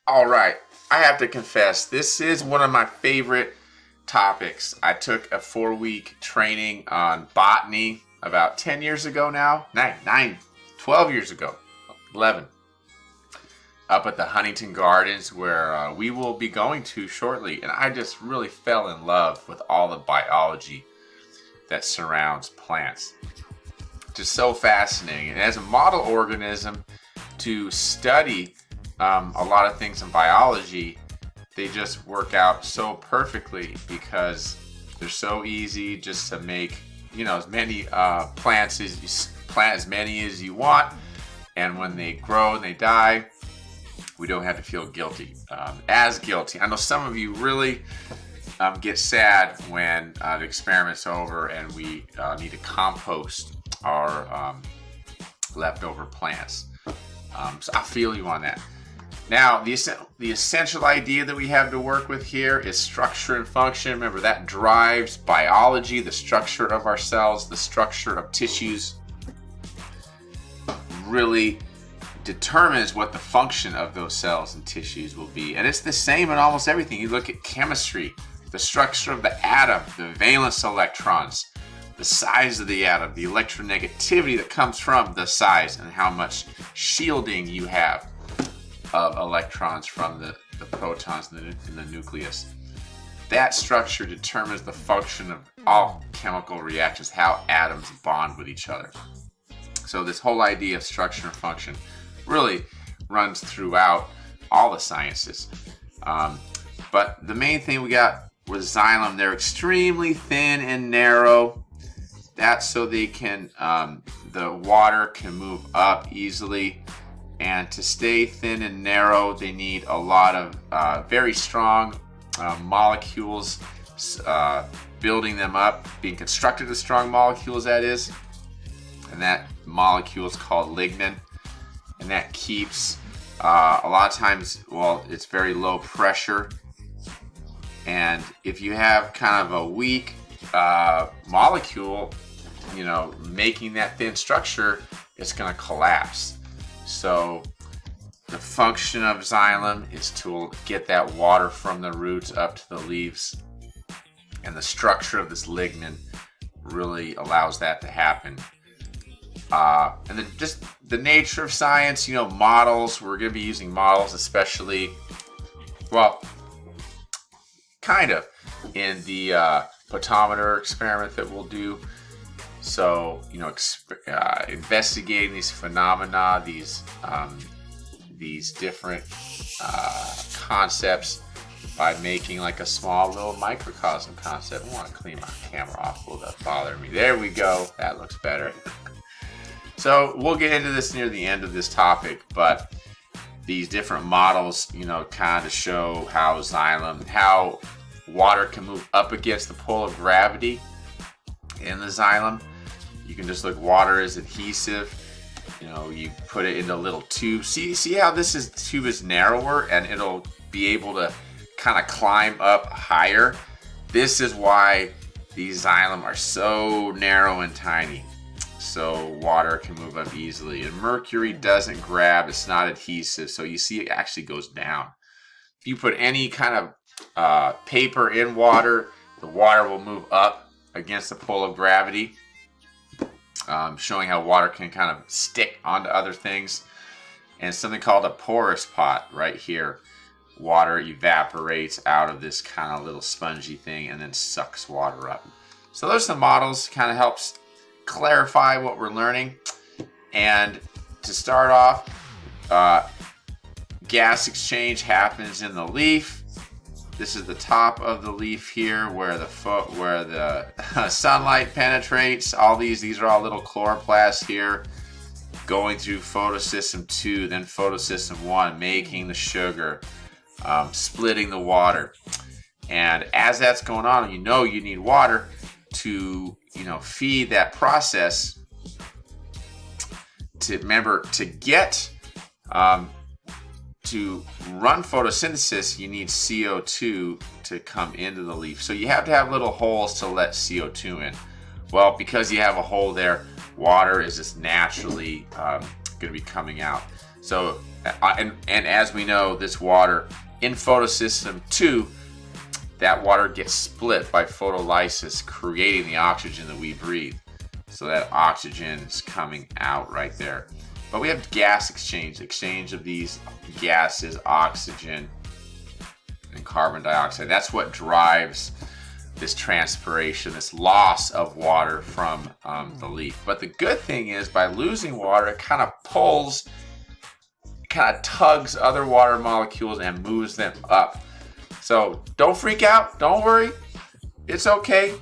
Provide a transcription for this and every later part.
All right, I have to confess, this is one of my favorite topics. I took a 4-week training on botany about 10 years ago now. 12 years ago, 11, up at the Huntington Gardens where we will be going to shortly. And I just really fell in love with all the biology that surrounds plants. Just so fascinating. And as a model organism, to study a lot of things in biology, they just work out so perfectly because they're so easy just to make, as many plants as you plant as many as you want, and when they grow and they die, we don't have to feel guilty, as guilty. I know some of you really get sad when the experiment's over and we need to compost our leftover plants. So I feel you on that. Now, the essential idea that we have to work with here is structure and function. Remember, that drives biology, the structure of our cells, the structure of tissues really determines what the function of those cells and tissues will be. And it's the same in almost everything. You look at chemistry, the structure of the atom, the valence electrons, the size of the atom, the electronegativity that comes from the size, and how much shielding you have of electrons from the protons in the nucleus. That structure determines the function of all chemical reactions, how atoms bond with each other. So this whole idea of structure and function really runs throughout all the sciences. But the main thing we got with xylem, they're extremely thin and narrow. That's so they can, the water can move up easily. And to stay thin and narrow, they need a lot of very strong molecules, building them up, being constructed as strong molecules, that is. And that molecule is called lignin. And that keeps, a lot of times, it's very low pressure. And if you have kind of a weak molecule, making that thin structure, it's going to collapse. So the function of xylem is to get that water from the roots up to the leaves. And the structure of this lignin really allows that to happen. And then just the nature of science, models, we're going to be using models especially, kind of, in the potometer experiment that we'll do. So, investigating these phenomena, these different concepts by making like a small little microcosm concept. I want to clean my camera off, will that bother me? There we go. That looks better. So we'll get into this near the end of this topic, but these different models, kind of show how water can move up against the pull of gravity in the xylem. You can just look, water is adhesive. You put it into a little tube. See how this tube is narrower and it'll be able to kind of climb up higher. This is why these xylem are so narrow and tiny. So water can move up easily. And mercury doesn't grab, it's not adhesive. So you see it actually goes down. If you put any kind of paper in water, the water will move up against the pull of gravity, showing how water can kind of stick onto other things. And something called a porous pot right here. Water evaporates out of this kind of little spongy thing and then sucks water up. So those are the models, kind of helps clarify what we're learning. And to start off, gas exchange happens in the leaf. This is the top of the leaf here where the sunlight penetrates. All these are all little chloroplasts here going through photosystem 2, then photosystem 1, making the sugar, splitting the water. And as that's going on, you need water to feed that process. To get to run photosynthesis, you need CO2 to come into the leaf. So you have to have little holes to let CO2 in. Well, because you have a hole there, water is just naturally going to be coming out. So And as we know, this water in photosystem 2, that water gets split by photolysis, creating the oxygen that we breathe. So that oxygen is coming out right there. But we have gas exchange of these gases, oxygen and carbon dioxide. That's what drives this transpiration, this loss of water from the leaf. But the good thing is, by losing water, it kind of pulls, kind of tugs other water molecules and moves them up. So don't freak out, don't worry, it's okay.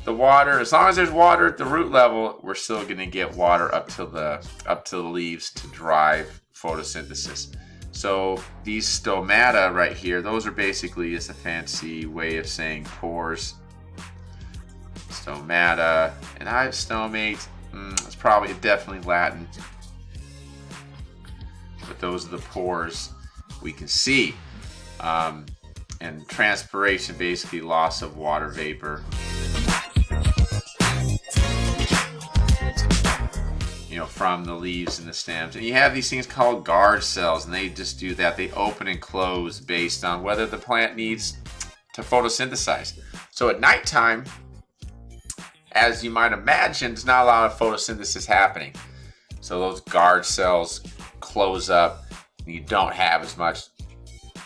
The water, as long as there's water at the root level, we're still going to get water up to the leaves to drive photosynthesis. So these stomata right here, those are basically just a fancy way of saying pores. Stomata, and I have stomate. It's probably definitely Latin, but those are the pores we can see. And transpiration, basically loss of water vapor. From the leaves and the stems. And you have these things called guard cells, and they just do that. They open and close based on whether the plant needs to photosynthesize. So at nighttime, as you might imagine, there's not a lot of photosynthesis happening. So those guard cells close up, and you don't have as much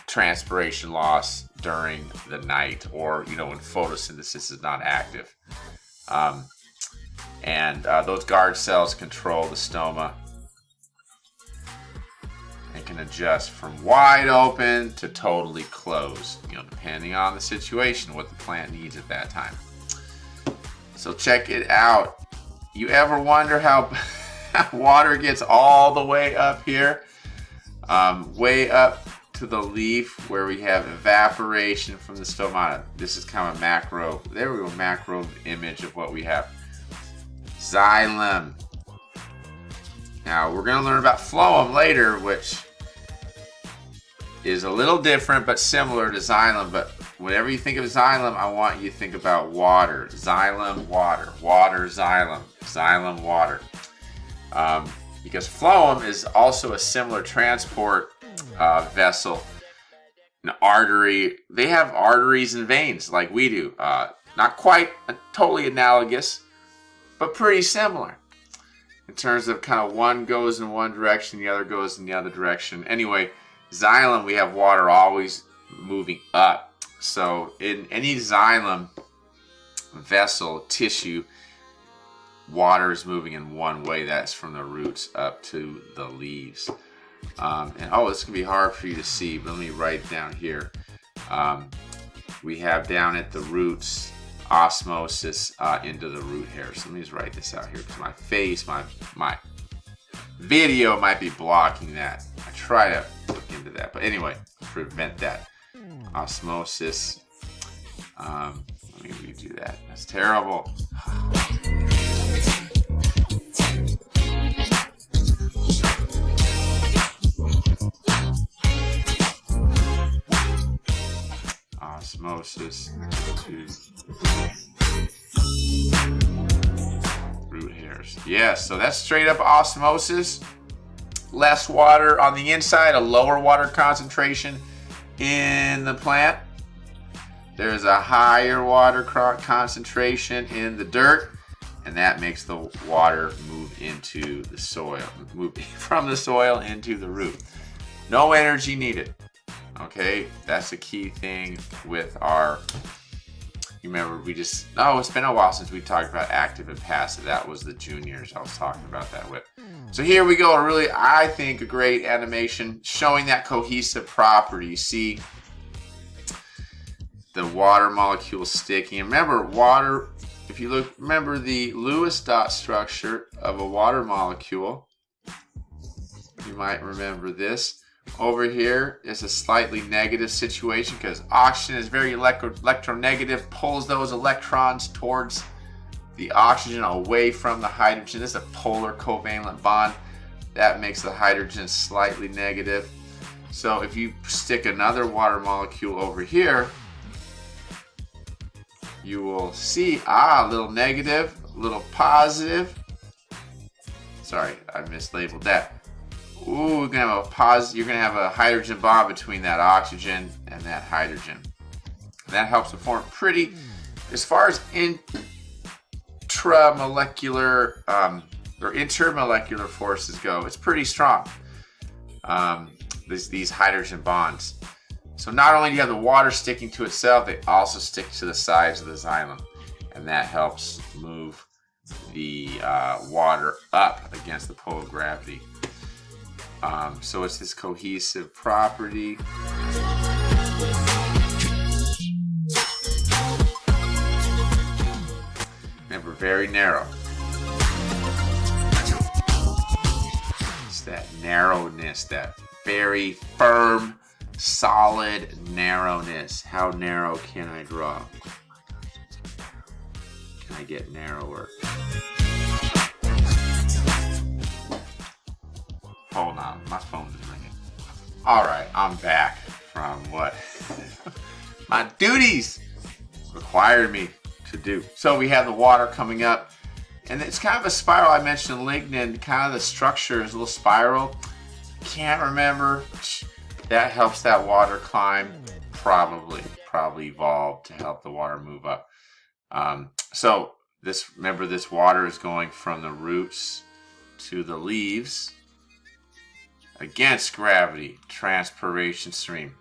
transpiration loss during the night, or when photosynthesis is not active. And those guard cells control the stoma and can adjust from wide open to totally closed, depending on the situation, what the plant needs at that time. So check it out. You ever wonder how water gets all the way up here? Way up to the leaf where we have evaporation from the stomata. This is kind of a macro, macro image of what we have. Xylem. Now we're going to learn about phloem later, which is a little different but similar to xylem. But whenever you think of xylem, I want you to think about water. Xylem, water. Water, xylem. Xylem, water. Because phloem is also a similar transport vessel. An artery. They have arteries and veins like we do. Not quite totally analogous, but pretty similar in terms of kind of one goes in one direction, the other goes in the other direction. Anyway, xylem, we have water always moving up. So in any xylem vessel, tissue, water is moving in one way. That's from the roots up to the leaves. This can be hard for you to see, but let me write down here. We have down at the roots, osmosis into the root hair. So let me just write this out here because my face, my video might be blocking that. I try to look into that, but anyway, prevent that. Osmosis. Let me redo that. That's terrible. Osmosis to root hairs. Yes, so that's straight up osmosis. Less water on the inside, a lower water concentration in the plant. There's a higher water concentration in the dirt, and that makes the water move into the soil, move from the soil into the root. No energy needed. Okay, that's the key thing with our, you remember it's been a while since we talked about active and passive. That was the juniors I was talking about that with. So here we go, I think a great animation showing that cohesive property. You see the water molecule sticking. And remember, water, if you remember the Lewis dot structure of a water molecule, you might remember this. Over here is a slightly negative situation because oxygen is very electronegative, pulls those electrons towards the oxygen away from the hydrogen. This is a polar covalent bond. That makes the hydrogen slightly negative. So if you stick another water molecule over here, you will see a little negative, a little positive. Sorry, I mislabeled that. ooh, you're gonna have a positive. You're gonna have a hydrogen bond between that oxygen and that hydrogen. And that helps to form pretty, as far as intramolecular or intermolecular forces go, it's pretty strong. These hydrogen bonds. So not only do you have the water sticking to itself, they also stick to the sides of the xylem, and that helps move the water up against the pull of gravity. So it's this cohesive property. Remember, very narrow. It's that narrowness, that very firm, solid narrowness. How narrow can I draw? Can I get narrower? Hold on, my phone is ringing. All right, I'm back from what my duties required me to do. So we have the water coming up, and it's kind of a spiral. I mentioned lignin, kind of the structure is a little spiral. Can't remember. That helps that water climb. Probably evolved to help the water move up. So remember, this water is going from the roots to the leaves against gravity, transpiration stream.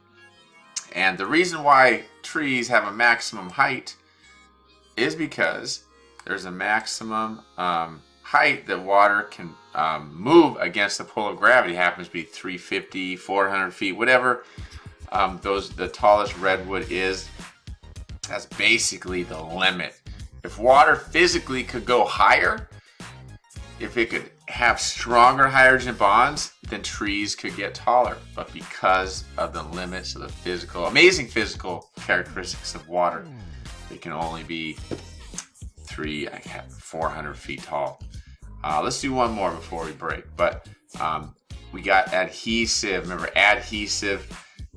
And the reason why trees have a maximum height is because there's a maximum height that water can move against the pull of gravity. It happens to be 350, 400 feet, whatever the tallest redwood is. That's basically the limit. If water physically could go higher, if it could have stronger hydrogen bonds, then trees could get taller. But because of the limits of the amazing physical characteristics of water, it can only be 400 feet tall. Let's do one more before we break. But we got adhesive. Remember, adhesive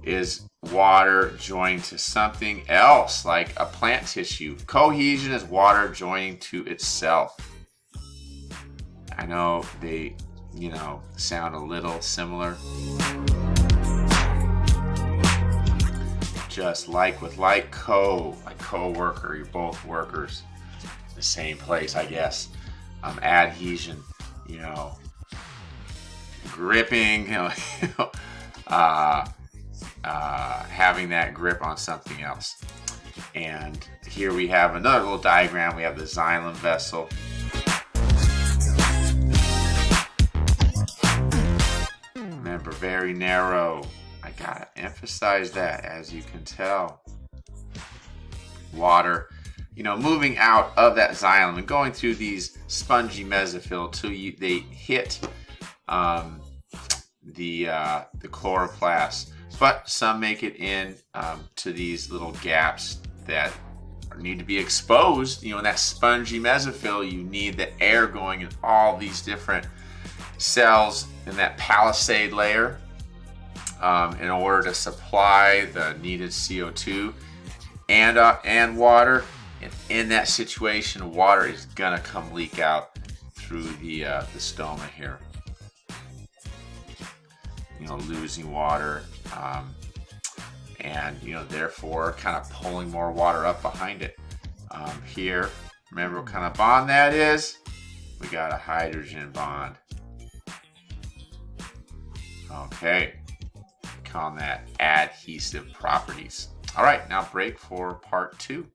is water joined to something else, like a plant tissue. Cohesion is water joining to itself. I know they, sound a little similar. Just like with like co-worker, you're both workers. The same place, I guess. Adhesion, gripping, having that grip on something else. And here we have another little diagram. We have the xylem vessel. Remember, very narrow. I gotta emphasize that, as you can tell. Water, moving out of that xylem and going through these spongy mesophyll till they hit the chloroplast. But some make it in to these little gaps that need to be exposed. In that spongy mesophyll, you need the air going in all these different cells in that palisade layer in order to supply the needed CO2 and water. And in that situation, water is gonna come leak out through the stoma here. Losing water, and therefore kind of pulling more water up behind it. Here, remember what kind of bond that is? We got a hydrogen bond. Okay, call that adhesive properties. All right, now break for part 2.